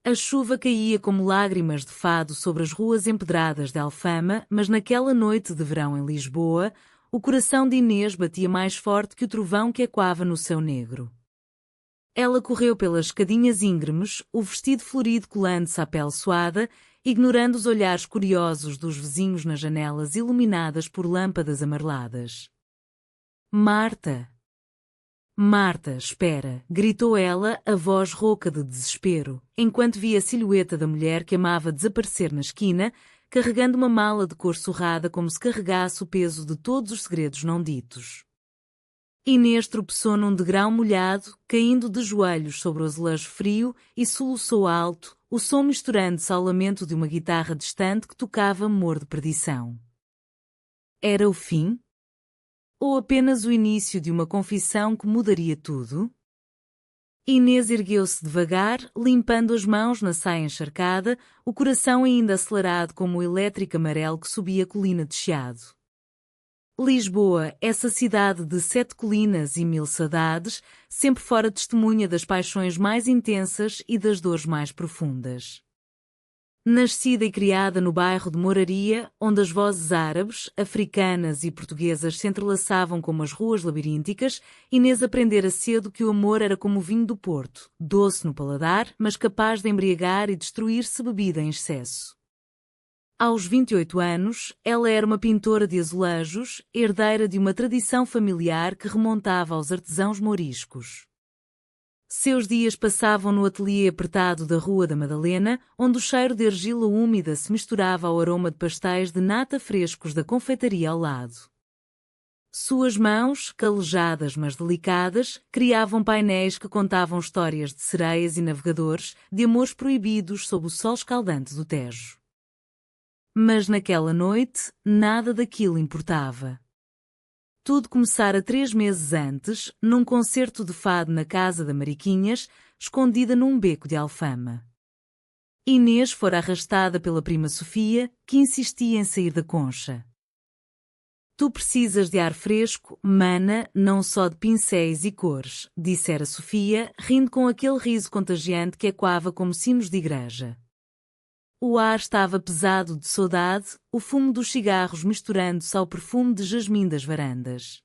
A chuva caía como lágrimas de fado sobre as ruas empedradas de Alfama, mas naquela noite de verão em Lisboa, o coração de Inês batia mais forte que o trovão que ecoava no céu negro. Ela correu pelas escadinhas íngremes, o vestido florido colando-se à pele suada, ignorando os olhares curiosos dos vizinhos nas janelas iluminadas por lâmpadas amareladas. Marta! Marta, espera! Gritou ela, a voz rouca de desespero, enquanto via a silhueta da mulher que amava desaparecer na esquina, carregando uma mala de cor surrada como se carregasse o peso de todos os segredos não ditos. Inês tropeçou num degrau molhado, caindo de joelhos sobre o azulejo frio e soluçou alto, o som misturando-se ao lamento de uma guitarra distante que tocava amor de perdição. Era o fim? Ou apenas o início de uma confissão que mudaria tudo? Inês ergueu-se devagar, limpando as mãos na saia encharcada, o coração ainda acelerado como o elétrico amarelo que subia a colina de Chiado. Lisboa, essa cidade de 7 colinas e 1000 saudades, sempre fora testemunha das paixões mais intensas e das dores mais profundas. Nascida e criada no bairro de Moraria, onde as vozes árabes, africanas e portuguesas se entrelaçavam como as ruas labirínticas, Inês aprendera cedo que o amor era como o vinho do Porto, doce no paladar, mas capaz de embriagar e destruir se bebida em excesso. Aos 28 anos, ela era uma pintora de azulejos, herdeira de uma tradição familiar que remontava aos artesãos mouriscos. Seus dias passavam no ateliê apertado da Rua da Madalena, onde o cheiro de argila úmida se misturava ao aroma de pastéis de nata frescos da confeitaria ao lado. Suas mãos, calejadas mas delicadas, criavam painéis que contavam histórias de sereias e navegadores, de amores proibidos sob o sol escaldante do Tejo. Mas naquela noite, nada daquilo importava. Tudo começara 3 meses antes, num concerto de fado na casa da Mariquinhas, escondida num beco de Alfama. Inês fora arrastada pela prima Sofia, que insistia em sair da concha. Tu precisas de ar fresco, mana, não só de pincéis e cores, dissera Sofia, rindo com aquele riso contagiante que ecoava como sinos de igreja. O ar estava pesado de saudade, o fumo dos cigarros misturando-se ao perfume de jasmim das varandas.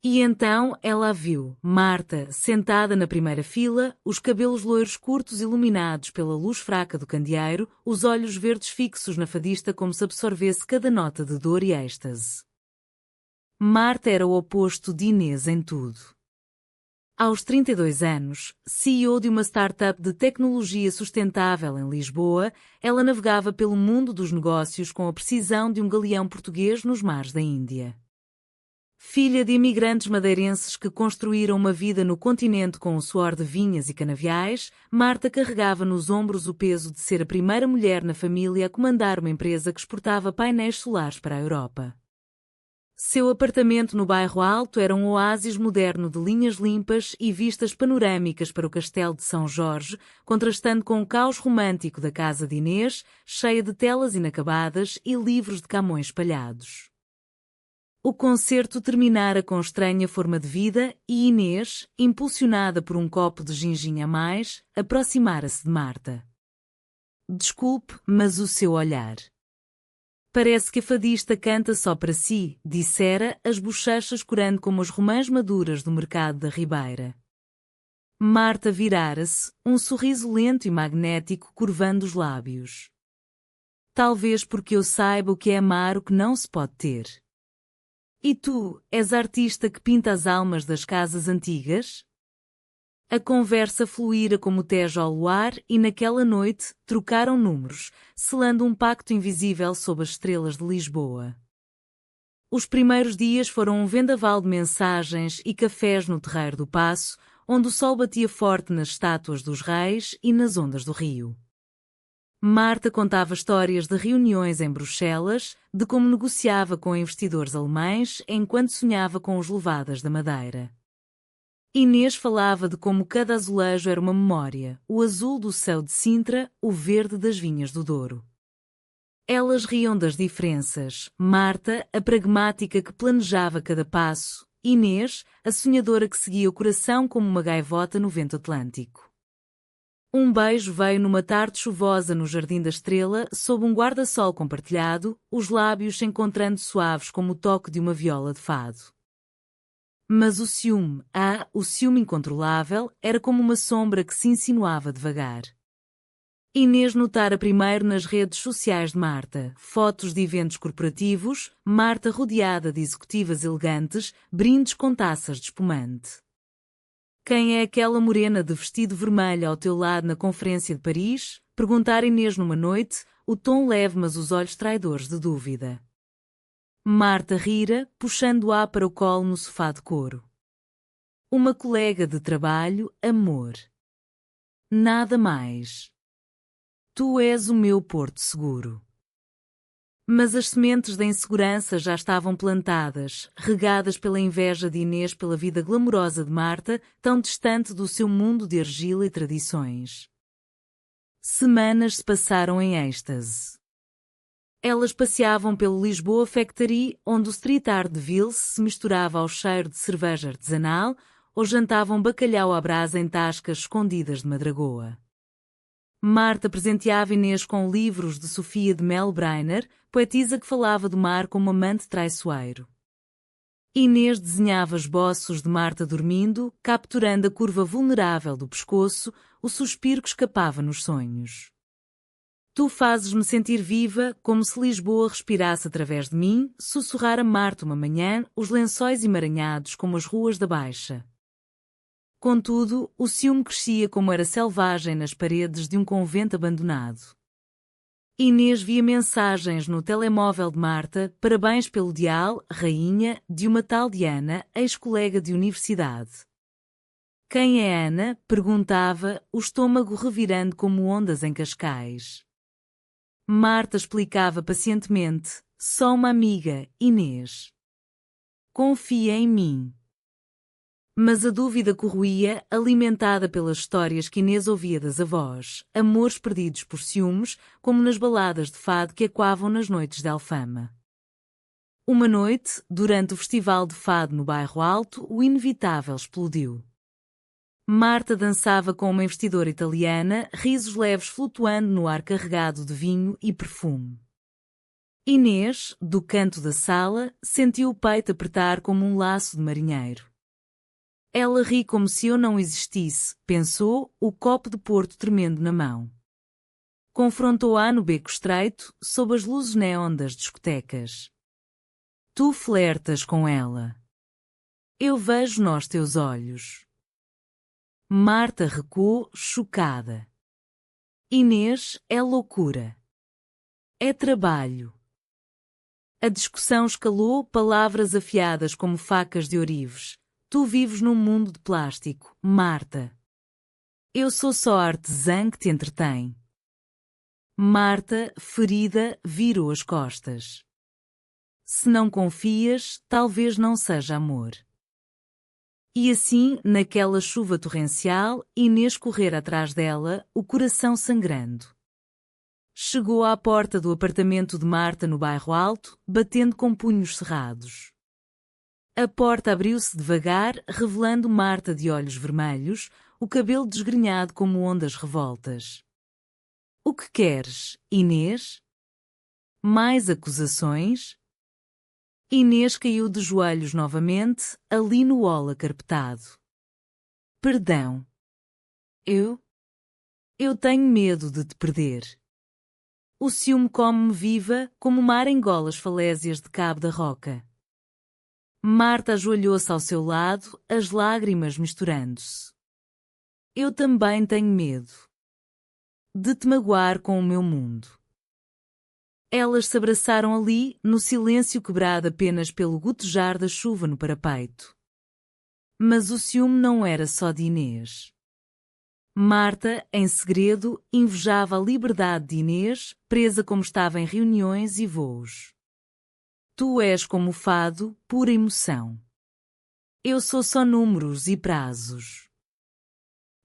E então ela a viu, Marta, sentada na primeira fila, os cabelos loiros curtos iluminados pela luz fraca do candeeiro, os olhos verdes fixos na fadista como se absorvesse cada nota de dor e êxtase. Marta era o oposto de Inês em tudo. Aos 32 anos, CEO de uma startup de tecnologia sustentável em Lisboa, ela navegava pelo mundo dos negócios com a precisão de um galeão português nos mares da Índia. Filha de imigrantes madeirenses que construíram uma vida no continente com o suor de vinhas e canaviais, Marta carregava nos ombros o peso de ser a primeira mulher na família a comandar uma empresa que exportava painéis solares para a Europa. Seu apartamento no bairro Alto era um oásis moderno de linhas limpas e vistas panorâmicas para o castelo de São Jorge, contrastando com o caos romântico da casa de Inês, cheia de telas inacabadas e livros de Camões espalhados. O concerto terminara com estranha forma de vida e Inês, impulsionada por um copo de ginginha a mais, aproximara-se de Marta. Desculpe, mas o seu olhar. Parece que a fadista canta só para si, dissera, as bochechas corando como as romãs maduras do mercado da Ribeira. Marta virara-se, um sorriso lento e magnético curvando os lábios. Talvez porque eu saiba o que é amar o que não se pode ter. E tu, és a artista que pinta as almas das casas antigas? A conversa fluíra como o Tejo ao luar e naquela noite trocaram números, selando um pacto invisível sob as estrelas de Lisboa. Os primeiros dias foram um vendaval de mensagens e cafés no terreiro do Paço, onde o sol batia forte nas estátuas dos reis e nas ondas do rio. Marta contava histórias de reuniões em Bruxelas, de como negociava com investidores alemães enquanto sonhava com os levadas da Madeira. Inês falava de como cada azulejo era uma memória, o azul do céu de Sintra, o verde das vinhas do Douro. Elas riam das diferenças, Marta, a pragmática que planejava cada passo, Inês, a sonhadora que seguia o coração como uma gaivota no vento atlântico. Um beijo veio numa tarde chuvosa no Jardim da Estrela, sob um guarda-sol compartilhado, os lábios se encontrando suaves como o toque de uma viola de fado. Mas o ciúme incontrolável, era como uma sombra que se insinuava devagar. Inês notara primeiro nas redes sociais de Marta, fotos de eventos corporativos, Marta rodeada de executivas elegantes, brindes com taças de espumante. Quem é aquela morena de vestido vermelho ao teu lado na Conferência de Paris? Perguntara Inês numa noite, o tom leve mas os olhos traidores de dúvida. Marta rira, puxando-a para o colo no sofá de couro. Uma colega de trabalho, amor. Nada mais. Tu és o meu porto seguro. Mas as sementes da insegurança já estavam plantadas, regadas pela inveja de Inês pela vida glamourosa de Marta, tão distante do seu mundo de argila e tradições. Semanas se passaram em êxtase. Elas passeavam pelo Lisboa Factory, onde o street art de Vils se misturava ao cheiro de cerveja artesanal, ou jantavam bacalhau à brasa em tascas escondidas de Madragoa. Marta presenteava Inês com livros de Sofia de Mel Brainer, poetisa que falava do mar como amante traiçoeiro. Inês desenhava esboços de Marta dormindo, capturando a curva vulnerável do pescoço, o suspiro que escapava nos sonhos. Tu fazes-me sentir viva, como se Lisboa respirasse através de mim, sussurrara Marta uma manhã, os lençóis emaranhados como as ruas da Baixa. Contudo, o ciúme crescia como era selvagem nas paredes de um convento abandonado. Inês via mensagens no telemóvel de Marta, parabéns pelo dial, rainha, de uma tal Diana, ex-colega de universidade. Quem é Ana? Perguntava, o estômago revirando como ondas em Cascais. Marta explicava pacientemente, só uma amiga, Inês. Confia em mim. Mas a dúvida corroía, alimentada pelas histórias que Inês ouvia das avós, amores perdidos por ciúmes, como nas baladas de fado que ecoavam nas noites de Alfama. Uma noite, durante o festival de fado no Bairro Alto, o inevitável explodiu. Marta dançava com uma investidora italiana, risos leves flutuando no ar carregado de vinho e perfume. Inês, do canto da sala, sentiu o peito apertar como um laço de marinheiro. Ela ri como se eu não existisse, pensou, o copo de porto tremendo na mão. Confrontou-a no beco estreito, sob as luzes neon das discotecas. Tu flertas com ela. Eu vejo nos teus olhos. Marta recuou, chocada. Inês, é loucura. É trabalho. A discussão escalou, palavras afiadas como facas de ourives. Tu vives num mundo de plástico, Marta. Eu sou só a artesã que te entretém. Marta, ferida, virou as costas. Se não confias, talvez não seja amor. E assim, naquela chuva torrencial, Inês correra atrás dela, o coração sangrando. Chegou à porta do apartamento de Marta no Bairro Alto, batendo com punhos cerrados. A porta abriu-se devagar, revelando Marta de olhos vermelhos, o cabelo desgrenhado como ondas revoltas. O que queres, Inês? Mais acusações? Inês caiu de joelhos novamente, ali no hall acarpetado. Perdão. Eu tenho medo de te perder. O ciúme come-me viva, como o mar engola as falésias de Cabo da Roca. Marta ajoelhou-se ao seu lado, as lágrimas misturando-se. Eu também tenho medo de te magoar com o meu mundo. Elas se abraçaram ali, no silêncio quebrado apenas pelo gotejar da chuva no parapeito. Mas o ciúme não era só de Inês. Marta, em segredo, invejava a liberdade de Inês, presa como estava em reuniões e voos. Tu és como o fado, pura emoção. Eu sou só números e prazos.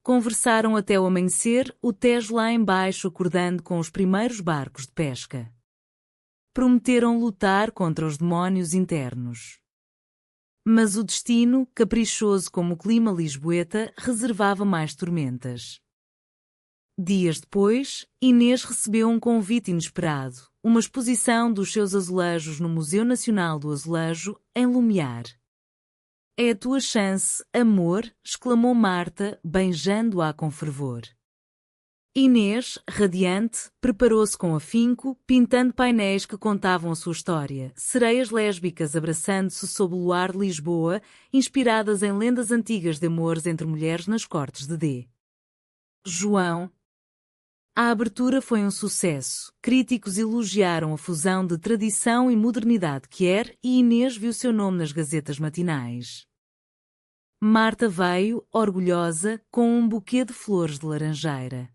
Conversaram até o amanhecer, o Tejo lá embaixo acordando com os primeiros barcos de pesca. Prometeram lutar contra os demónios internos. Mas o destino, caprichoso como o clima lisboeta, reservava mais tormentas. Dias depois, Inês recebeu um convite inesperado, uma exposição dos seus azulejos no Museu Nacional do Azulejo, em Lumiar. É a tua chance, amor, exclamou Marta, beijando-a com fervor. Inês, radiante, preparou-se com afinco, pintando painéis que contavam a sua história, sereias lésbicas abraçando-se sob o luar de Lisboa, inspiradas em lendas antigas de amores entre mulheres nas cortes de D. João. A abertura foi um sucesso. Críticos elogiaram a fusão de tradição e modernidade que era, e Inês viu seu nome nas gazetas matinais. Marta veio, orgulhosa, com um buquê de flores de laranjeira.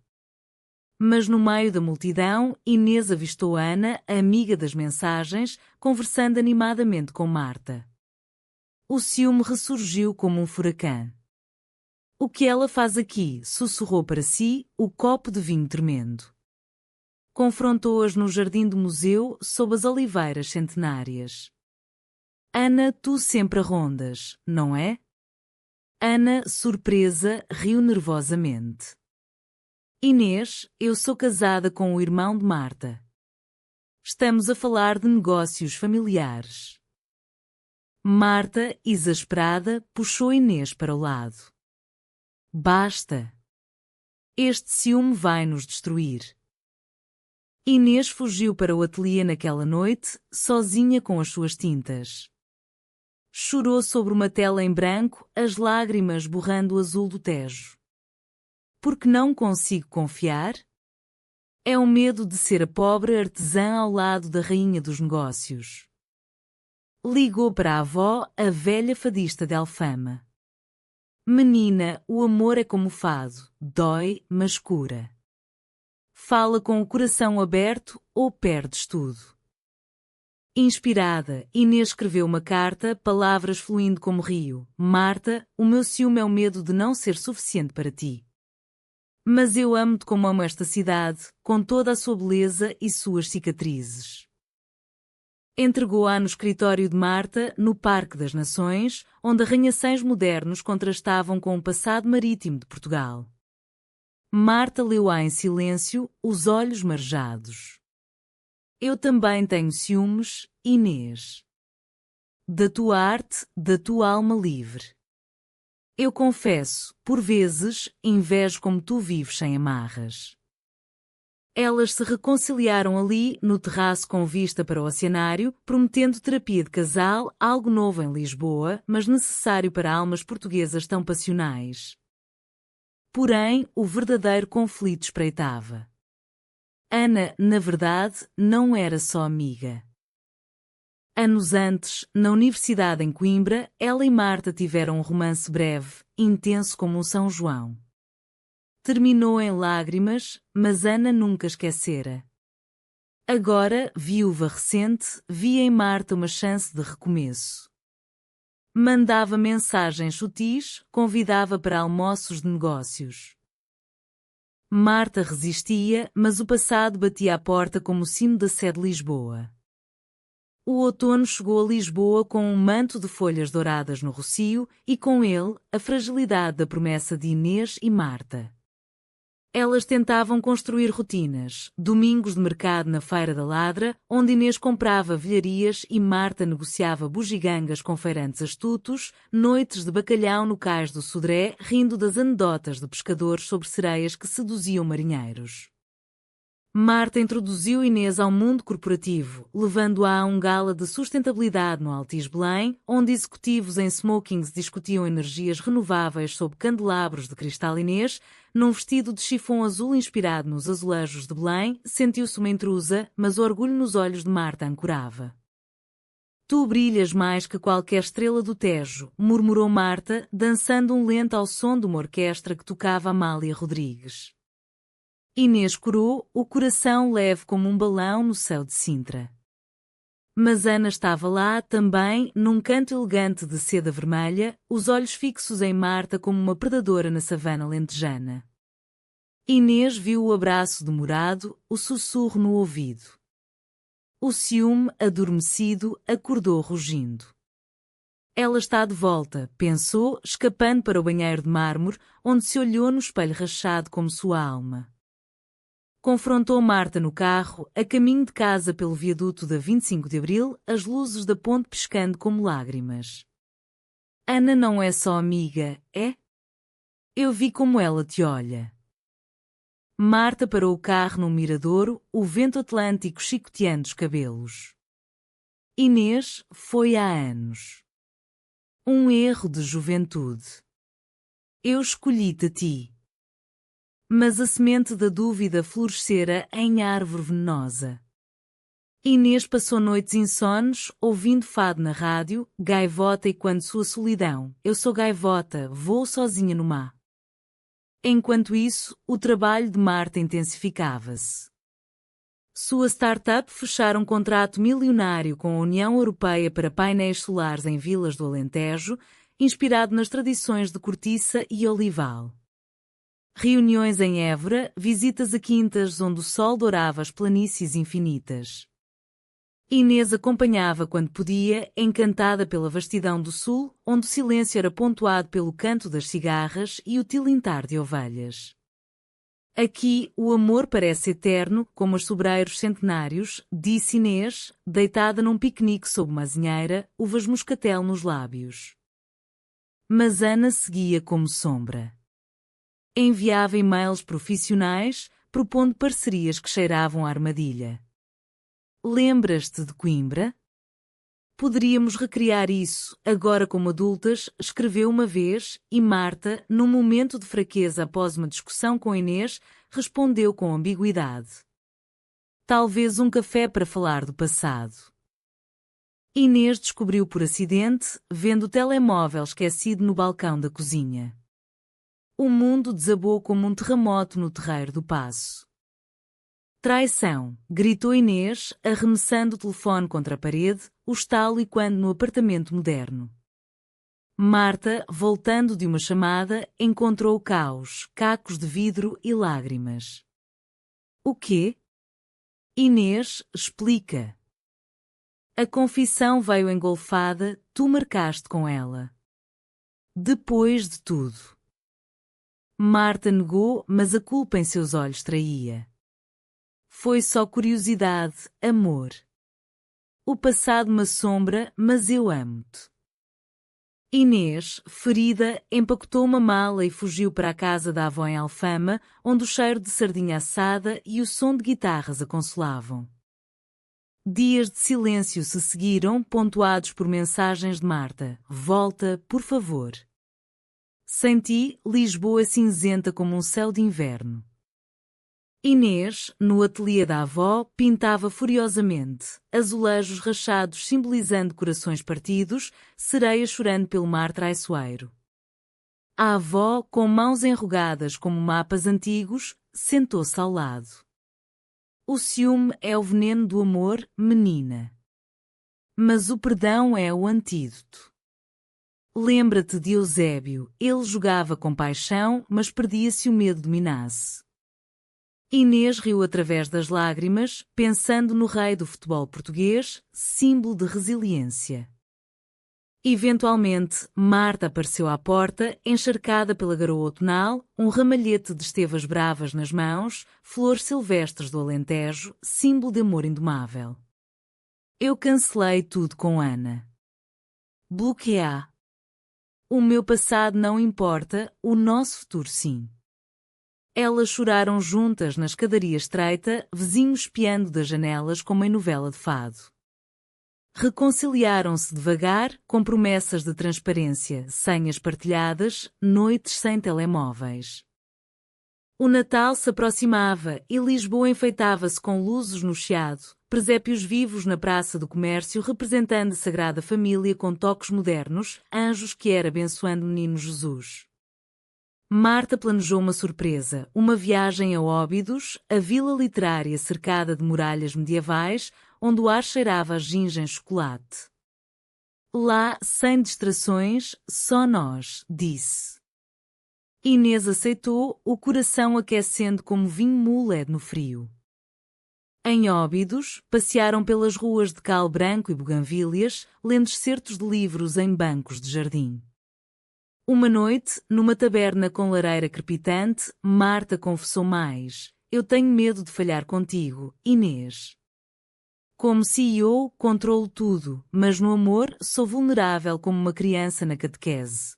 Mas no meio da multidão, Inês avistou Ana, a amiga das mensagens, conversando animadamente com Marta. O ciúme ressurgiu como um furacão. O que ela faz aqui? Sussurrou para si, o copo de vinho tremendo. Confrontou-as no jardim do museu, sob as oliveiras centenárias. Ana, tu sempre a rondas, não é? Ana, surpresa, riu nervosamente. Inês, eu sou casada com o irmão de Marta. Estamos a falar de negócios familiares. Marta, exasperada, puxou Inês para o lado. Basta. Este ciúme vai nos destruir. Inês fugiu para o ateliê naquela noite, sozinha com as suas tintas. Chorou sobre uma tela em branco, as lágrimas borrando o azul do Tejo. Porque não consigo confiar? É o medo de ser a pobre artesã ao lado da rainha dos negócios. Ligou para a avó, a velha fadista de Alfama. Menina, o amor é como o fado, dói, mas cura. Fala com o coração aberto ou perdes tudo. Inspirada, Inês escreveu uma carta, palavras fluindo como rio. Marta, o meu ciúme é o medo de não ser suficiente para ti. Mas eu amo-te como amo esta cidade, com toda a sua beleza e suas cicatrizes. Entregou-a no escritório de Marta, no Parque das Nações, onde arranha-céus modernos contrastavam com o passado marítimo de Portugal. Marta leu-a em silêncio, os olhos marejados. Eu também tenho ciúmes, Inês. Da tua arte, da tua alma livre. Eu confesso, por vezes, invejo como tu vives sem amarras. Elas se reconciliaram ali, no terraço com vista para o oceanário, prometendo terapia de casal, algo novo em Lisboa, mas necessário para almas portuguesas tão passionais. Porém, o verdadeiro conflito espreitava. Ana, na verdade, não era só amiga. Anos antes, na universidade em Coimbra, ela e Marta tiveram um romance breve, intenso como um São João. Terminou em lágrimas, mas Ana nunca esquecera. Agora, viúva recente, via em Marta uma chance de recomeço. Mandava mensagens sutis, convidava para almoços de negócios. Marta resistia, mas o passado batia à porta como o sino da sé de Lisboa. O outono chegou a Lisboa com um manto de folhas douradas no rocio e, com ele, a fragilidade da promessa de Inês e Marta. Elas tentavam construir rotinas, domingos de mercado na Feira da Ladra, onde Inês comprava velharias e Marta negociava bugigangas com feirantes astutos, noites de bacalhau no cais do Sodré, rindo das anedotas de pescadores sobre sereias que seduziam marinheiros. Marta introduziu Inês ao mundo corporativo, levando-a a um gala de sustentabilidade no Altis Belém, onde executivos em smokings discutiam energias renováveis sob candelabros de cristal. Inês, num vestido de chifão azul inspirado nos azulejos de Belém, sentiu-se uma intrusa, mas o orgulho nos olhos de Marta ancorava. Tu brilhas mais que qualquer estrela do Tejo, murmurou Marta, dançando um lento ao som de uma orquestra que tocava Amália Rodrigues. Inês corou, o coração leve como um balão no céu de Sintra. Mas Ana estava lá também, num canto elegante de seda vermelha, os olhos fixos em Marta como uma predadora na savana lentejana. Inês viu o abraço demorado, o sussurro no ouvido. O ciúme, adormecido, acordou rugindo. Ela está de volta, pensou, escapando para o banheiro de mármore, onde se olhou no espelho rachado como sua alma. Confrontou Marta no carro, a caminho de casa pelo viaduto da 25 de Abril, as luzes da ponte piscando como lágrimas. Ana não é só amiga, é? Eu vi como ela te olha. Marta parou o carro num miradouro, o vento atlântico chicoteando os cabelos. Inês foi há anos. Um erro de juventude. Eu escolhi-te a ti. Mas a semente da dúvida florescera em árvore venenosa. Inês passou noites insones, ouvindo fado na rádio, gaivota e quando sua solidão. Eu sou gaivota, vou sozinha no mar. Enquanto isso, o trabalho de Marta intensificava-se. Sua startup fechara um contrato milionário com a União Europeia para painéis solares em vilas do Alentejo, inspirado nas tradições de cortiça e olival. Reuniões em Évora, visitas a quintas onde o sol dourava as planícies infinitas. Inês acompanhava quando podia, encantada pela vastidão do sul, onde o silêncio era pontuado pelo canto das cigarras e o tilintar de ovelhas. Aqui, o amor parece eterno, como os sobreiros centenários, disse Inês, deitada num piquenique sob uma azinheira, uvas moscatel nos lábios. Mas Ana seguia como sombra. Enviava e-mails profissionais, propondo parcerias que cheiravam a armadilha. Lembras-te de Coimbra? Poderíamos recriar isso, agora como adultas, escreveu uma vez, e Marta, num momento de fraqueza após uma discussão com Inês, respondeu com ambiguidade. Talvez um café para falar do passado. Inês descobriu por acidente, vendo o telemóvel esquecido no balcão da cozinha. O mundo desabou como um terremoto no terreiro do Paço. Traição, gritou Inês, arremessando o telefone contra a parede, o estalo ecoando no apartamento moderno. Marta, voltando de uma chamada, encontrou o caos, cacos de vidro e lágrimas. O quê? Inês, explica. A confissão veio engolfada, tu marcaste com ela. Depois de tudo. Marta negou, mas a culpa em seus olhos traía. Foi só curiosidade, amor. O passado me assombra, mas eu amo-te. Inês, ferida, empacotou uma mala e fugiu para a casa da avó em Alfama, onde o cheiro de sardinha assada e o som de guitarras a consolavam. Dias de silêncio se seguiram, pontuados por mensagens de Marta. Volta, por favor. Sem ti, Lisboa é cinzenta como um céu de inverno. Inês, no ateliê da avó, pintava furiosamente, azulejos rachados simbolizando corações partidos, sereias chorando pelo mar traiçoeiro. A avó, com mãos enrugadas como mapas antigos, sentou-se ao lado. O ciúme é o veneno do amor, menina. Mas o perdão é o antídoto. Lembra-te de Eusébio, ele jogava com paixão, mas perdia-se o medo dominasse. Inês riu através das lágrimas, pensando no rei do futebol português, símbolo de resiliência. Eventualmente, Marta apareceu à porta, encharcada pela garoa outonal, um ramalhete de estevas bravas nas mãos, flores silvestres do Alentejo, símbolo de amor indomável. Eu cancelei tudo com Ana. Bloquear. O meu passado não importa, o nosso futuro sim. Elas choraram juntas na escadaria estreita, vizinhos espiando das janelas como em novela de fado. Reconciliaram-se devagar, com promessas de transparência, senhas partilhadas, noites sem telemóveis. O Natal se aproximava e Lisboa enfeitava-se com luzes no Chiado, presépios vivos na Praça do Comércio representando a Sagrada Família com toques modernos, anjos que era abençoando o menino Jesus. Marta planejou uma surpresa, uma viagem a Óbidos, a vila literária cercada de muralhas medievais, onde o ar cheirava a ginja em chocolate. Lá, sem distrações, só nós, disse. Inês aceitou, o coração aquecendo como vinho muled no frio. Em Óbidos, passearam pelas ruas de cal branco e buganvílias, lendo excertos de livros em bancos de jardim. Uma noite, numa taberna com lareira crepitante, Marta confessou mais. eu tenho medo de falhar contigo, Inês. Como CEO, controlo tudo, mas no amor sou vulnerável como uma criança na catequese.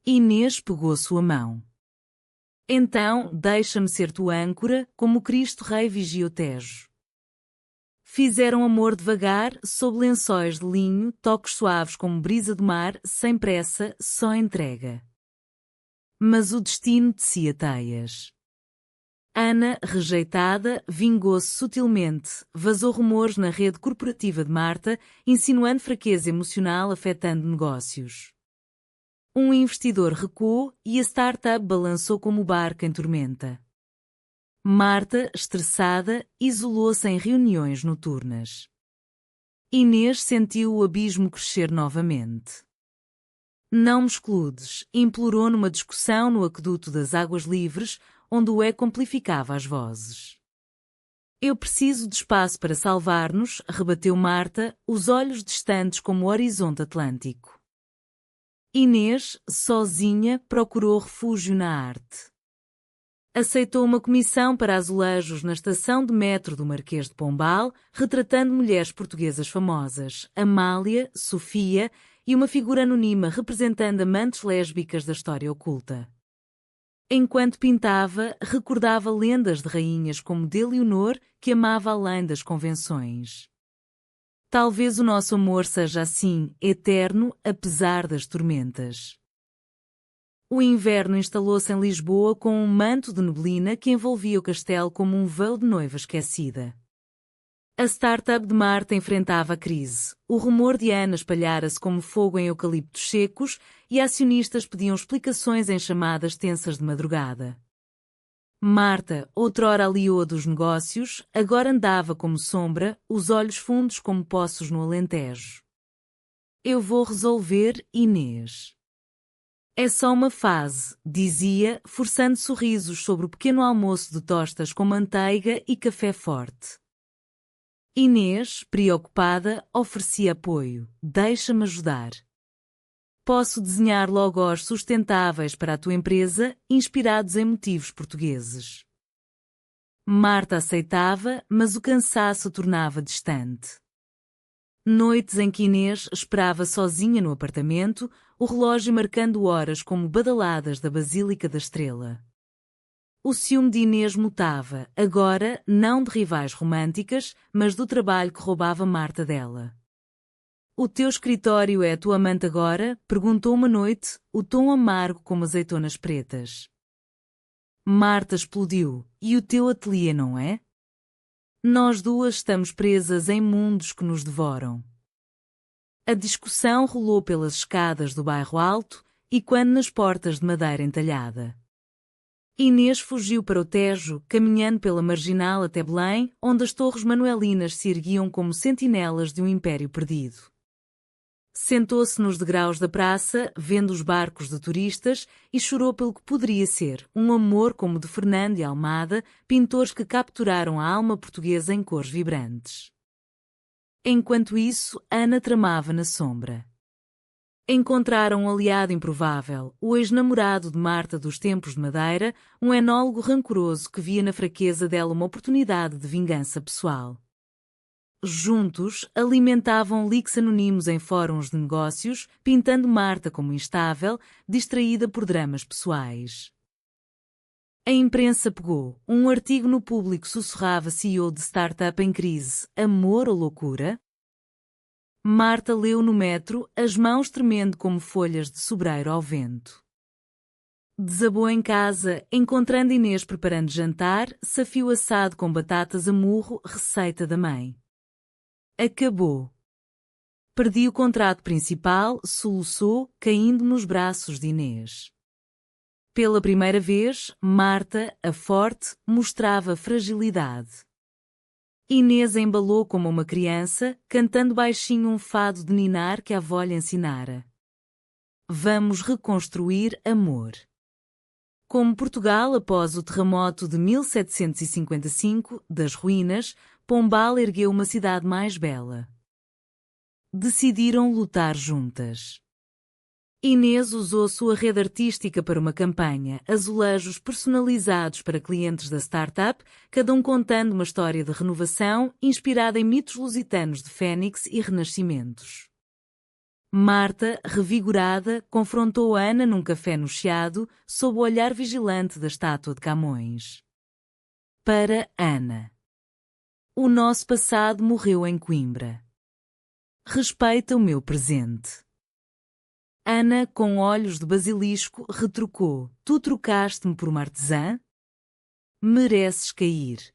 Inês pegou sua mão. Então, deixa-me ser tua âncora, como Cristo Rei vigia o Tejo. Fizeram amor devagar, sob lençóis de linho, toques suaves como brisa do mar, sem pressa, só entrega. Mas o destino tecia teias. Ana, rejeitada, vingou-se sutilmente, vazou rumores na rede corporativa de Marta, insinuando fraqueza emocional afetando negócios. Um investidor recuou e a startup balançou como barco em tormenta. Marta, estressada, isolou-se em reuniões noturnas. Inês sentiu o abismo crescer novamente. Não me excludes, implorou numa discussão no aqueduto das águas livres, onde o eco amplificava as vozes. Eu preciso de espaço para salvar-nos, rebateu Marta, os olhos distantes como o horizonte atlântico. Inês, sozinha, procurou refúgio na arte. Aceitou uma comissão para azulejos na estação de metro do Marquês de Pombal, retratando mulheres portuguesas famosas, Amália, Sofia e uma figura anônima representando amantes lésbicas da história oculta. Enquanto pintava, recordava lendas de rainhas como de Leonor, que amava além das convenções. Talvez o nosso amor seja assim, eterno, apesar das tormentas. O inverno instalou-se em Lisboa com um manto de neblina que envolvia o castelo como um véu de noiva esquecida. A startup de Marta enfrentava a crise. O rumor de Ana espalhara-se como fogo em eucaliptos secos e acionistas pediam explicações em chamadas tensas de madrugada. Marta, outrora a leoa dos negócios, agora andava como sombra, os olhos fundos como poços no Alentejo. Eu vou resolver, Inês. É só uma fase, dizia, forçando sorrisos sobre o pequeno almoço de tostas com manteiga e café forte. Inês, preocupada, oferecia apoio. Deixa-me ajudar. Posso desenhar logos sustentáveis para a tua empresa, inspirados em motivos portugueses. Marta aceitava, mas o cansaço tornava distante. Noites em que Inês esperava sozinha no apartamento, o relógio marcando horas como badaladas da Basílica da Estrela. O ciúme de Inês mutava, agora, não de rivais românticas, mas do trabalho que roubava Marta dela. O teu escritório é a tua amante agora? Perguntou uma noite, o tom amargo como azeitonas pretas. Marta explodiu. E o teu ateliê, não é? Nós duas estamos presas em mundos que nos devoram. A discussão rolou pelas escadas do bairro Alto e quando nas portas de madeira entalhada. Inês fugiu para o Tejo, caminhando pela marginal até Belém, onde as torres manuelinas se erguiam como sentinelas de um império perdido. Sentou-se nos degraus da praça, vendo os barcos de turistas, e chorou pelo que poderia ser um amor como o de Fernando e Almada, pintores que capturaram a alma portuguesa em cores vibrantes. Enquanto isso, Ana tramava na sombra. Encontraram um aliado improvável, o ex-namorado de Marta dos tempos de Madeira, um enólogo rancoroso que via na fraqueza dela uma oportunidade de vingança pessoal. Juntos, alimentavam leaks anónimos em fóruns de negócios, pintando Marta como instável, distraída por dramas pessoais. A imprensa pegou. Um artigo no Público sussurrava CEO de startup em crise, amor ou loucura? Marta leu no metro, as mãos tremendo como folhas de sobreiro ao vento. Desabou em casa, encontrando Inês preparando jantar, safio assado com batatas a murro, receita da mãe. Acabou. Perdi o contrato principal, soluçou, caindo nos braços de Inês. Pela primeira vez, Marta, a forte, mostrava fragilidade. Inês embalou como uma criança, cantando baixinho um fado de ninar que a avó lhe ensinara. Vamos reconstruir amor. Como Portugal após o terremoto de 1755, das ruínas, Pombal ergueu uma cidade mais bela. Decidiram lutar juntas. Inês usou sua rede artística para uma campanha, azulejos personalizados para clientes da startup, cada um contando uma história de renovação inspirada em mitos lusitanos de fênix e renascimentos. Marta, revigorada, confrontou Ana num café no Chiado, sob o olhar vigilante da estátua de Camões. Para Ana. O nosso passado morreu em Coimbra. Respeita o meu presente. Ana, com olhos de basilisco, retrucou: Tu trocaste-me por uma artesã? Mereces cair.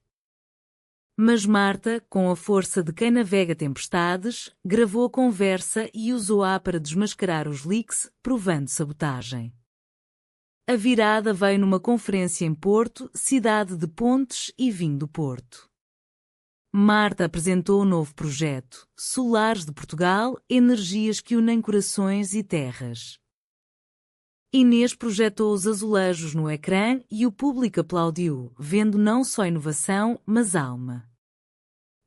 Mas Marta, com a força de quem navega tempestades, gravou a conversa e usou-a para desmascarar os leaks, provando sabotagem. A virada veio numa conferência em Porto, cidade de pontes e vinho do Porto. Marta apresentou o novo projeto, Solares de Portugal, energias que unem corações e terras. Inês projetou os azulejos no ecrã e o público aplaudiu, vendo não só inovação, mas alma.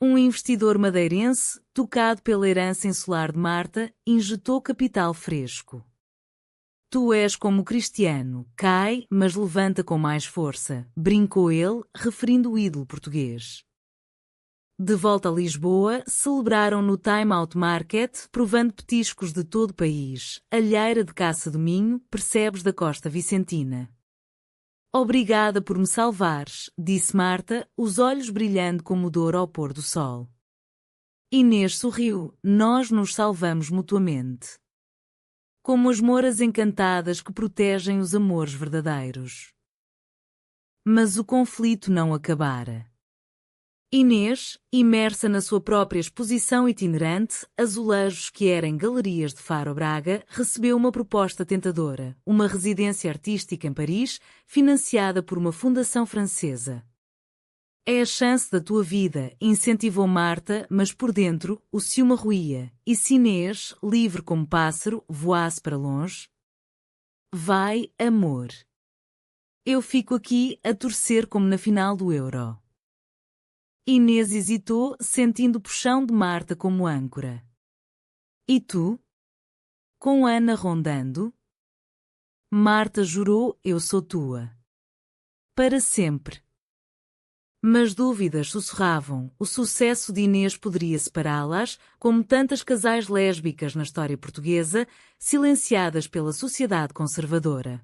Um investidor madeirense, tocado pela herança insular de Marta, injetou capital fresco. Tu és como o Cristiano, cai, mas levanta com mais força, brincou ele, referindo o ídolo português. De volta a Lisboa, celebraram no Time Out Market, provando petiscos de todo o país, alheira de Caça do Minho, percebes da Costa Vicentina. Obrigada por me salvares, disse Marta, os olhos brilhando como dor ao pôr do sol. Inês sorriu, nós nos salvamos mutuamente. Como as moras encantadas que protegem os amores verdadeiros. Mas o conflito não acabara. Inês, imersa na sua própria exposição itinerante, Azulejos que era em galerias de Faro Braga, recebeu uma proposta tentadora, uma residência artística em Paris, financiada por uma fundação francesa. É a chance da tua vida, incentivou Marta, mas por dentro, o ciúme ruía, e se Inês, livre como pássaro, voasse para longe? Vai, amor. Eu fico aqui a torcer como na final do Euro. Inês hesitou, sentindo o puxão de Marta como âncora. E tu? Com Ana rondando? Marta jurou, eu sou tua. Para sempre. Mas dúvidas sussurravam, o sucesso de Inês poderia separá-las, como tantas casais lésbicas na história portuguesa, silenciadas pela sociedade conservadora.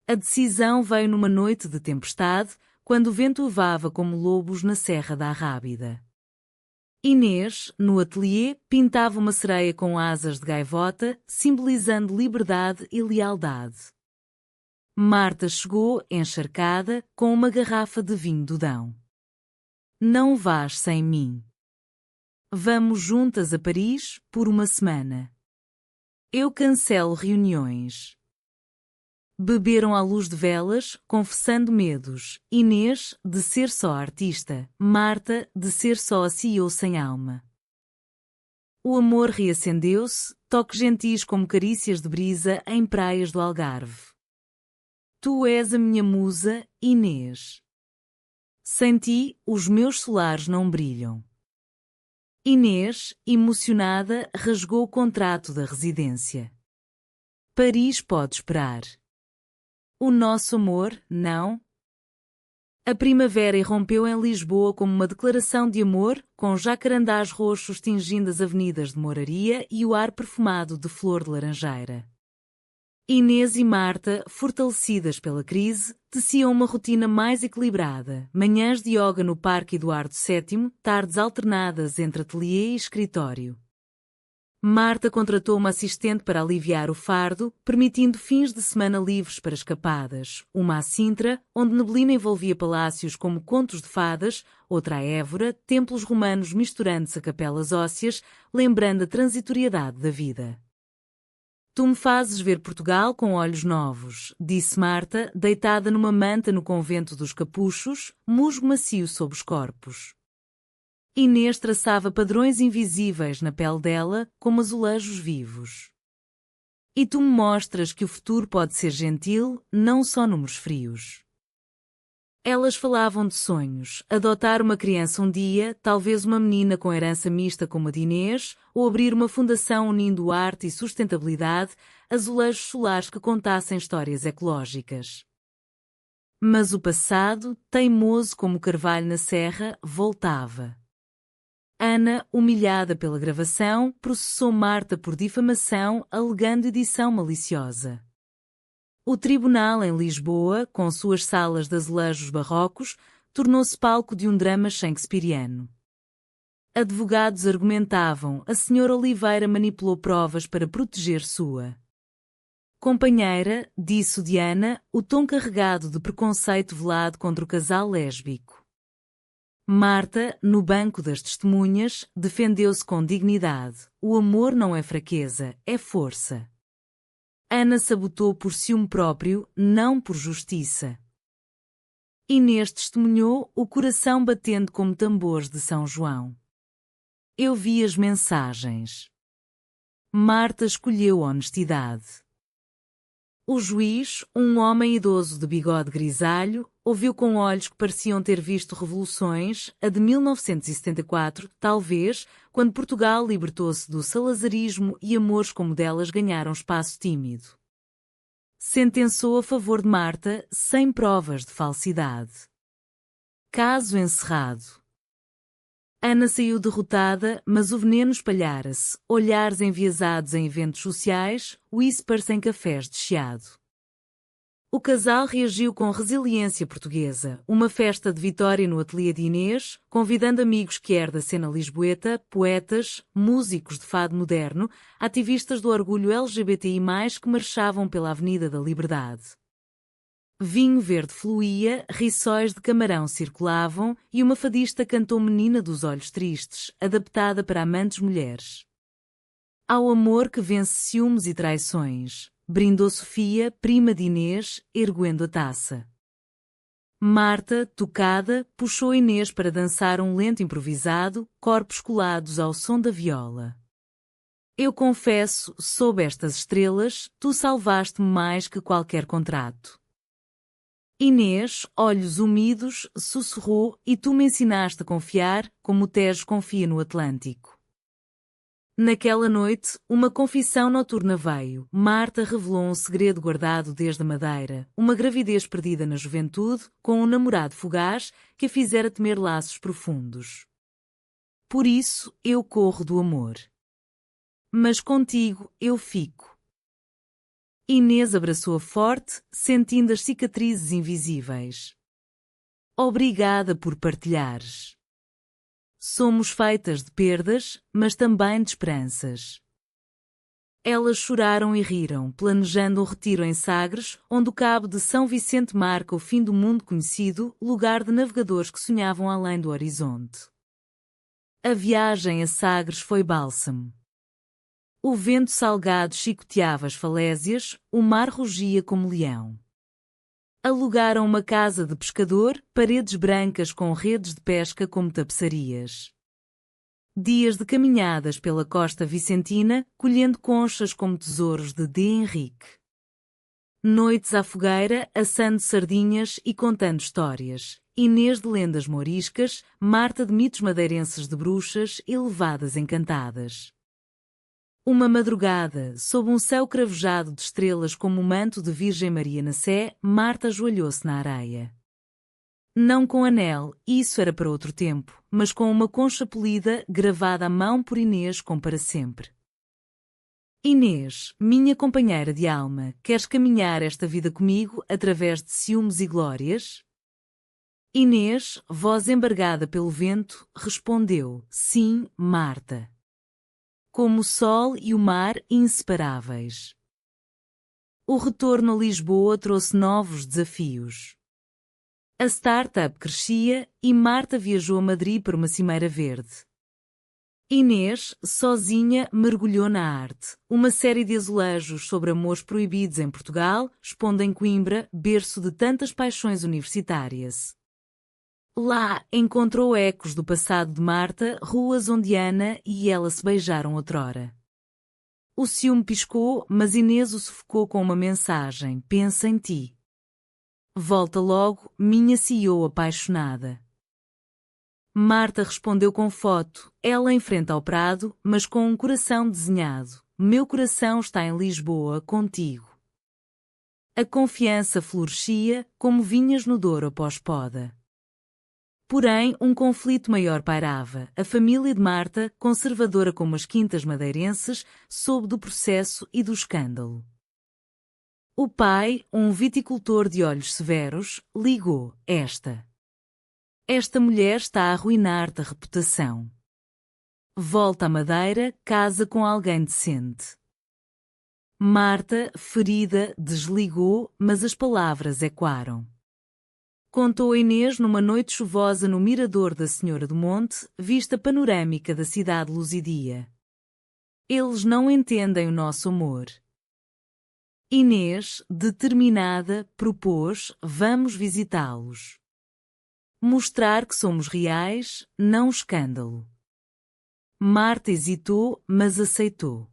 A decisão veio numa noite de tempestade, quando o vento uivava como lobos na Serra da Arrábida. Inês, no ateliê, pintava uma sereia com asas de gaivota, simbolizando liberdade e lealdade. Marta chegou, encharcada, com uma garrafa de vinho do Dão. Não vás sem mim. Vamos juntas a Paris, por uma semana. Eu cancelo reuniões. Beberam à luz de velas, confessando medos, Inês, de ser só artista, Marta, de ser só a CEO sem alma. O amor reacendeu-se, toques gentis como carícias de brisa em praias do Algarve. Tu és a minha musa, Inês. Sem ti, os meus solares não brilham. Inês, emocionada, rasgou o contrato da residência. Paris pode esperar. O nosso amor, não? A primavera irrompeu em Lisboa como uma declaração de amor, com jacarandás roxos tingindo as avenidas de Moraria e o ar perfumado de flor de laranjeira. Inês e Marta, fortalecidas pela crise, teciam uma rotina mais equilibrada, manhãs de yoga no Parque Eduardo VII, tardes alternadas entre ateliê e escritório. Marta contratou uma assistente para aliviar o fardo, permitindo fins de semana livres para escapadas, uma a Sintra, onde neblina envolvia palácios como contos de fadas, outra a Évora, templos romanos misturando-se a capelas ósseas, lembrando a transitoriedade da vida. Tu me fazes ver Portugal com olhos novos, disse Marta, deitada numa manta no convento dos Capuchos, musgo macio sob os corpos. Inês traçava padrões invisíveis na pele dela, como azulejos vivos. E tu me mostras que o futuro pode ser gentil, não só números frios. Elas falavam de sonhos, adotar uma criança um dia, talvez uma menina com herança mista como a de Inês, ou abrir uma fundação unindo arte e sustentabilidade, azulejos solares que contassem histórias ecológicas. Mas o passado, teimoso como carvalho na serra, voltava. Ana, humilhada pela gravação, processou Marta por difamação, alegando edição maliciosa. O tribunal em Lisboa, com suas salas de azulejos barrocos, tornou-se palco de um drama shakespeariano. Advogados argumentavam, a senhora Oliveira manipulou provas para proteger sua companheira, disse Diana, o tom carregado de preconceito velado contra o casal lésbico. Marta, no banco das testemunhas, defendeu-se com dignidade. O amor não é fraqueza, é força. Ana sabotou por ciúme próprio, não por justiça. Inês testemunhou, o coração batendo como tambores de São João. Eu vi as mensagens. Marta escolheu a honestidade. O juiz, um homem idoso de bigode grisalho, ouviu com olhos que pareciam ter visto revoluções, a de 1974, talvez, quando Portugal libertou-se do salazarismo e amores como delas ganharam espaço tímido. Sentenciou a favor de Marta, sem provas de falsidade. Caso encerrado. Ana saiu derrotada, mas o veneno espalhara-se, olhares enviesados em eventos sociais, whispers em cafés de chiado. O casal reagiu com resiliência portuguesa, uma festa de vitória no ateliê de Inês, convidando amigos quer da cena lisboeta, poetas, músicos de fado moderno, ativistas do orgulho LGBTI+, que marchavam pela Avenida da Liberdade. Vinho verde fluía, rissóis de camarão circulavam e uma fadista cantou Menina dos Olhos Tristes, adaptada para amantes mulheres. Ao amor que vence ciúmes e traições, brindou Sofia, prima de Inês, erguendo a taça. Marta, tocada, puxou Inês para dançar um lento improvisado, corpos colados ao som da viola. Eu confesso, sob estas estrelas, tu salvaste-me mais que qualquer contrato. Inês, olhos úmidos, sussurrou, e tu me ensinaste a confiar, como o Tejo confia no Atlântico. Naquela noite, uma confissão noturna veio. Marta revelou um segredo guardado desde a Madeira, uma gravidez perdida na juventude, com um namorado fugaz que a fizera temer laços profundos. Por isso, eu corro do amor. Mas contigo, eu fico. Inês abraçou-a forte, sentindo as cicatrizes invisíveis. Obrigada por partilhares. Somos feitas de perdas, mas também de esperanças. Elas choraram e riram, planejando um retiro em Sagres, onde o Cabo de São Vicente marca o fim do mundo conhecido, lugar de navegadores que sonhavam além do horizonte. A viagem a Sagres foi bálsamo. O vento salgado chicoteava as falésias, o mar rugia como leão. Alugaram uma casa de pescador, paredes brancas com redes de pesca como tapeçarias. Dias de caminhadas pela costa vicentina, colhendo conchas como tesouros de D. Henrique. Noites à fogueira, assando sardinhas e contando histórias. Inês de lendas mouriscas, Marta de mitos madeirenses de bruxas e levadas encantadas. Uma madrugada, sob um céu cravejado de estrelas como o manto de Virgem Maria na Sé, Marta ajoelhou-se na areia. Não com anel, isso era para outro tempo, mas com uma concha polida gravada à mão por Inês com para sempre. Inês, minha companheira de alma, queres caminhar esta vida comigo através de ciúmes e glórias? Inês, voz embargada pelo vento, respondeu, sim, Marta. Como o sol e o mar inseparáveis. O retorno a Lisboa trouxe novos desafios. A startup crescia e Marta viajou a Madrid para uma cimeira verde. Inês, sozinha, mergulhou na arte. Uma série de azulejos sobre amores proibidos em Portugal, expondo em Coimbra, berço de tantas paixões universitárias. Lá, encontrou ecos do passado de Marta, ruas onde Ana e ela se beijaram outrora. O ciúme piscou, mas Inês o sufocou com uma mensagem, pensa em ti. Volta logo, minha CEO apaixonada. Marta respondeu com foto, ela em frente ao prado, mas com um coração desenhado. Meu coração está em Lisboa, contigo. A confiança florescia, como vinhas no Douro após poda. Porém, um conflito maior pairava. A família de Marta, conservadora como as quintas madeirenses, soube do processo e do escândalo. O pai, um viticultor de olhos severos, ligou: Esta mulher está a arruinar-te a reputação. Volta à Madeira, casa com alguém decente. Marta, ferida, desligou, mas as palavras ecoaram. Contou a Inês numa noite chuvosa no mirador da Senhora do Monte, vista panorâmica da cidade luzidia. Eles não entendem o nosso amor. Inês, determinada, propôs: vamos visitá-los. Mostrar que somos reais, não escândalo. Marta hesitou, mas aceitou.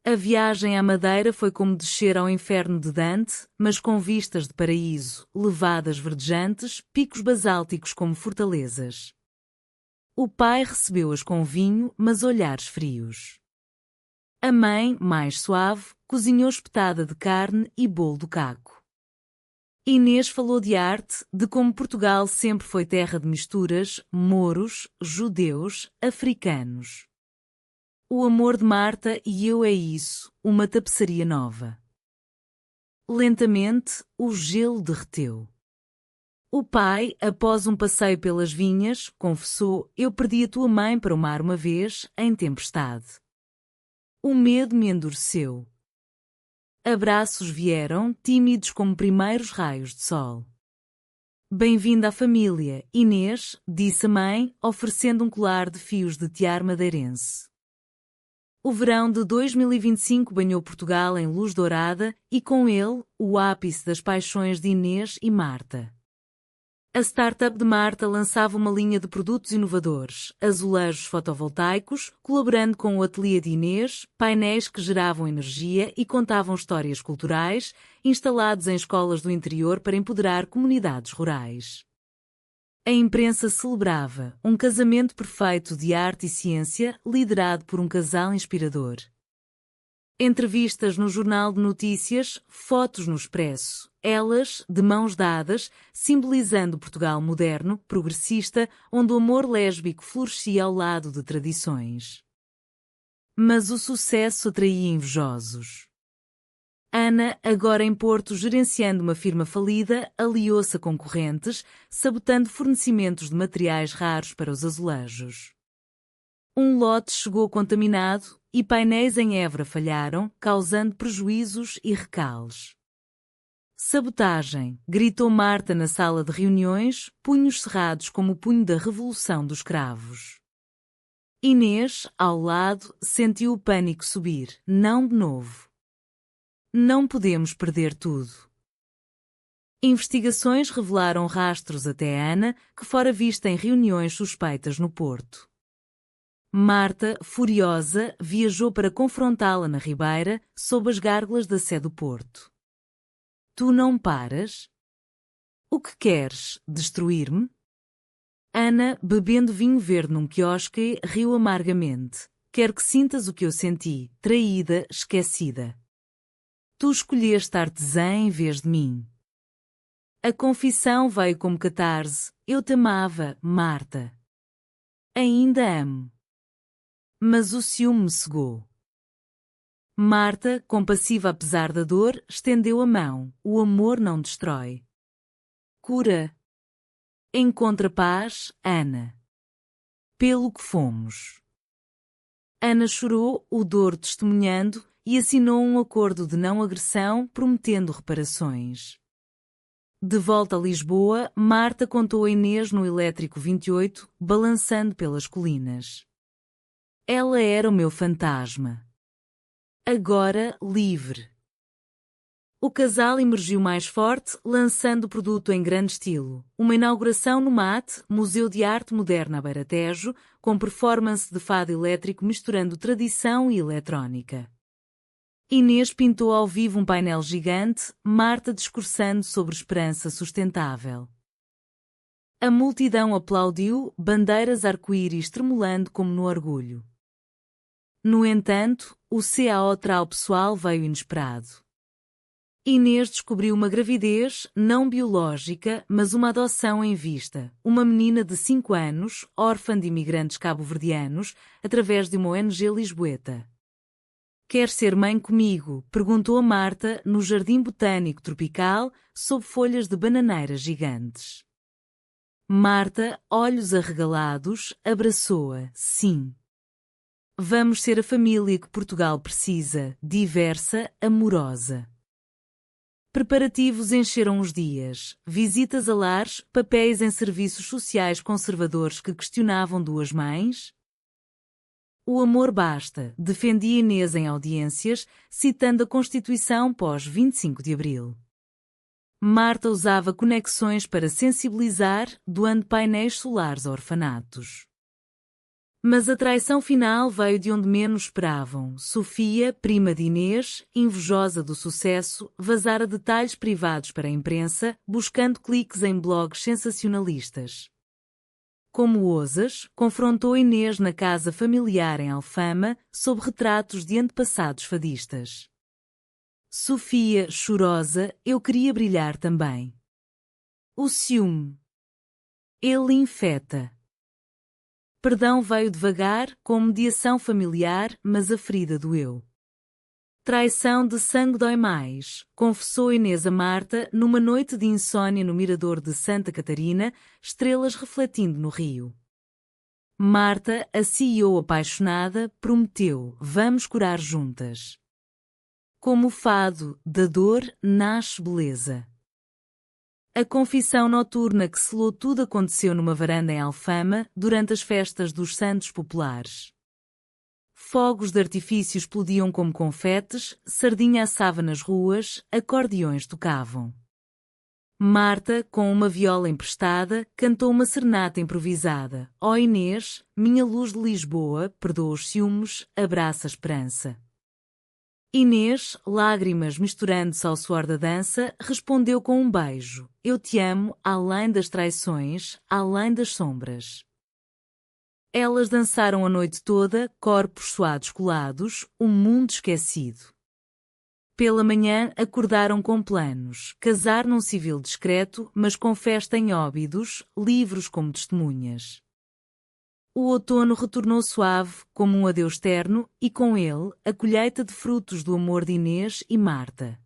A viagem à Madeira foi como descer ao inferno de Dante, mas com vistas de paraíso, levadas verdejantes, picos basálticos como fortalezas. O pai recebeu-as com vinho, mas olhares frios. A mãe, mais suave, cozinhou espetada de carne e bolo do caco. Inês falou de arte, de como Portugal sempre foi terra de misturas, mouros, judeus, africanos. O amor de Marta e eu é isso, uma tapeçaria nova. Lentamente, o gelo derreteu. O pai, após um passeio pelas vinhas, confessou: eu perdi a tua mãe para o mar uma vez, em tempestade. O medo me endureceu. Abraços vieram, tímidos como primeiros raios de sol. Bem-vinda à família, Inês, disse a mãe, oferecendo um colar de fios de tiar madeirense. O verão de 2025 banhou Portugal em luz dourada e, com ele, o ápice das paixões de Inês e Marta. A startup de Marta lançava uma linha de produtos inovadores, azulejos fotovoltaicos, colaborando com o ateliê de Inês, painéis que geravam energia e contavam histórias culturais, instalados em escolas do interior para empoderar comunidades rurais. A imprensa celebrava um casamento perfeito de arte e ciência, liderado por um casal inspirador. Entrevistas no Jornal de Notícias, fotos no Expresso, elas, de mãos dadas, simbolizando Portugal moderno, progressista, onde o amor lésbico florescia ao lado de tradições. Mas o sucesso atraía invejosos. Ana, agora em Porto gerenciando uma firma falida, aliou-se a concorrentes, sabotando fornecimentos de materiais raros para os azulejos. Um lote chegou contaminado e painéis em Évora falharam, causando prejuízos e recalques. Sabotagem, gritou Marta na sala de reuniões, punhos cerrados como o punho da Revolução dos Cravos. Inês, ao lado, sentiu o pânico subir, não de novo. Não podemos perder tudo. Investigações revelaram rastros até Ana, que fora vista em reuniões suspeitas no Porto. Marta, furiosa, viajou para confrontá-la na Ribeira, sob as gárgulas da Sé do Porto. Tu não paras? O que queres, destruir-me? Ana, bebendo vinho verde num quiosque, riu amargamente. Quero que sintas o que eu senti, traída, esquecida. Tu escolheste a artesã em vez de mim. A confissão veio como catarse. Eu te amava, Marta. Ainda amo. Mas o ciúme me cegou. Marta, compassiva apesar da dor, estendeu a mão. O amor não destrói. Cura. Encontra paz, Ana. Pelo que fomos. Ana chorou, o dor testemunhando, e assinou um acordo de não agressão, prometendo reparações. De volta a Lisboa, Marta contou a Inês no Elétrico 28, balançando pelas colinas. Ela era o meu fantasma. Agora, livre. O casal emergiu mais forte, lançando o produto em grande estilo. Uma inauguração no MAT, Museu de Arte Moderna à Beira Tejo, com performance de fado elétrico misturando tradição e eletrónica. Inês pintou ao vivo um painel gigante, Marta discursando sobre esperança sustentável. A multidão aplaudiu, bandeiras arco-íris tremulando como no orgulho. No entanto, o CAO trau pessoal veio inesperado. Inês descobriu uma gravidez, não biológica, mas uma adoção em vista. Uma menina de 5 anos, órfã de imigrantes cabo-verdianos, através de uma ONG lisboeta. Quer ser mãe comigo? Perguntou a Marta, no jardim botânico tropical, sob folhas de bananeira gigantes. Marta, olhos arregalados, abraçou-a. Sim. Vamos ser a família que Portugal precisa, diversa, amorosa. Preparativos encheram os dias, visitas a lares, papéis em serviços sociais conservadores que questionavam duas mães. O amor basta, defendia Inês em audiências, citando a Constituição pós-25 de Abril. Marta usava conexões para sensibilizar, doando painéis solares a orfanatos. Mas a traição final veio de onde menos esperavam. Sofia, prima de Inês, invejosa do sucesso, vazara detalhes privados para a imprensa, buscando cliques em blogs sensacionalistas. Como ousas, confrontou Inês na casa familiar em Alfama, sob retratos de antepassados fadistas. Sofia, chorosa, eu queria brilhar também. O ciúme. Ele infeta. Perdão veio devagar, com mediação familiar, mas a ferida doeu. Traição de sangue dói mais, confessou Inês a Marta numa noite de insônia no mirador de Santa Catarina, estrelas refletindo no rio. Marta, a CEO apaixonada, prometeu, vamos curar juntas. Como o fado, da dor, nasce beleza. A confissão noturna que selou tudo aconteceu numa varanda em Alfama, durante as festas dos Santos Populares. Fogos de artifício explodiam como confetes, sardinha assava nas ruas, acordeões tocavam. Marta, com uma viola emprestada, cantou uma serenata improvisada. Ó Inês, minha luz de Lisboa, perdoa os ciúmes, abraça a esperança. Inês, lágrimas misturando-se ao suor da dança, respondeu com um beijo. Eu te amo, além das traições, além das sombras. Elas dançaram a noite toda, corpos suados colados, um mundo esquecido. Pela manhã acordaram com planos, casar num civil discreto, mas com festa em Óbidos, livros como testemunhas. O outono retornou suave, como um adeus terno, e com ele, a colheita de frutos do amor de Inês e Marta.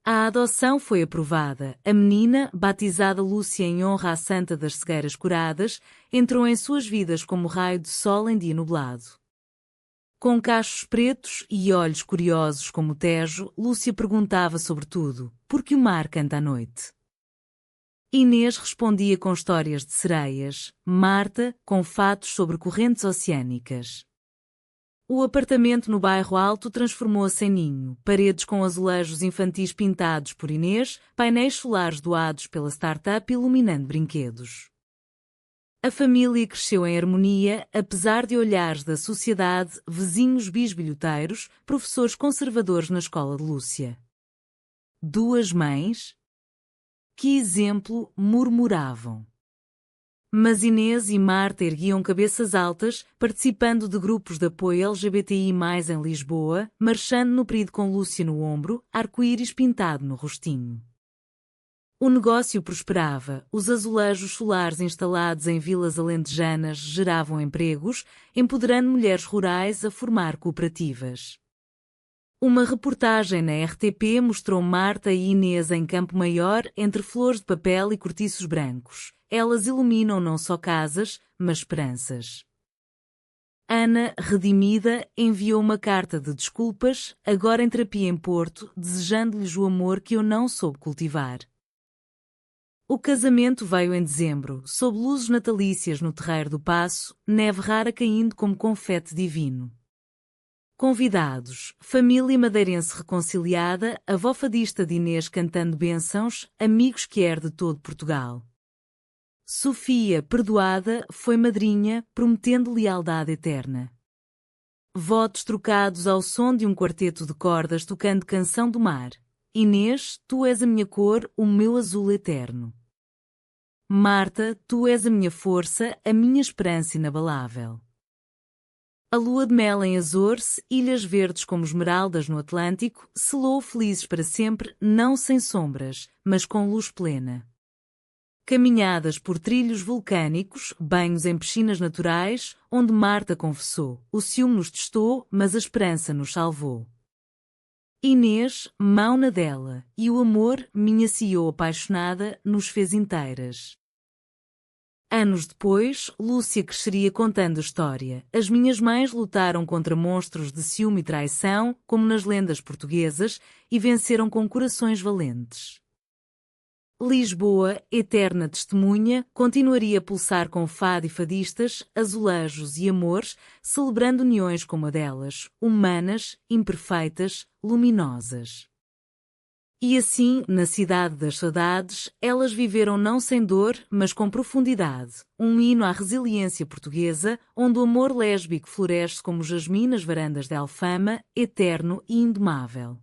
A adoção foi aprovada. A menina, batizada Lúcia em honra à Santa das Cegueiras Curadas, entrou em suas vidas como raio de sol em dia nublado. Com cachos pretos e olhos curiosos como o Tejo, Lúcia perguntava sobre tudo, por que o mar canta à noite? Inês respondia com histórias de sereias, Marta, com fatos sobre correntes oceânicas. O apartamento no bairro Alto transformou-se em ninho, paredes com azulejos infantis pintados por Inês, painéis solares doados pela startup iluminando brinquedos. A família cresceu em harmonia, apesar de olhares da sociedade, vizinhos bisbilhoteiros, professores conservadores na escola de Lúcia. Duas mães? Que exemplo, murmuravam. Mas Inês e Marta erguiam cabeças altas, participando de grupos de apoio LGBTI+, em Lisboa, marchando no período com Lúcia no ombro, arco-íris pintado no rostinho. O negócio prosperava, os azulejos solares instalados em vilas alentejanas geravam empregos, empoderando mulheres rurais a formar cooperativas. Uma reportagem na RTP mostrou Marta e Inês em Campo Maior entre flores de papel e cortiços brancos. Elas iluminam não só casas, mas esperanças. Ana, redimida, enviou uma carta de desculpas, agora em terapia em Porto, desejando-lhes o amor que eu não soube cultivar. O casamento veio em dezembro, sob luzes natalícias no terreiro do Paço, neve rara caindo como confete divino. Convidados, família madeirense reconciliada, avó fadista de Inês cantando bênçãos, amigos que de todo Portugal. Sofia, perdoada, foi madrinha, prometendo lealdade eterna. Votos trocados ao som de um quarteto de cordas tocando Canção do Mar. Inês, tu és a minha cor, o meu azul eterno. Marta, tu és a minha força, a minha esperança inabalável. A lua de mel em Azores, ilhas verdes como esmeraldas no Atlântico, selou felizes para sempre, não sem sombras, mas com luz plena. Caminhadas por trilhos vulcânicos, banhos em piscinas naturais, onde Marta confessou, o ciúme nos testou, mas a esperança nos salvou. Inês, mão na dela, e o amor, minha CEO apaixonada, nos fez inteiras. Anos depois, Lúcia cresceria contando a história. As minhas mães lutaram contra monstros de ciúme e traição, como nas lendas portuguesas, e venceram com corações valentes. Lisboa, eterna testemunha, continuaria a pulsar com fado e fadistas, azulejos e amores, celebrando uniões como a delas, humanas, imperfeitas, luminosas. E assim, na cidade das saudades, elas viveram não sem dor, mas com profundidade, um hino à resiliência portuguesa, onde o amor lésbico floresce como jasmim nas varandas de Alfama, eterno e indomável.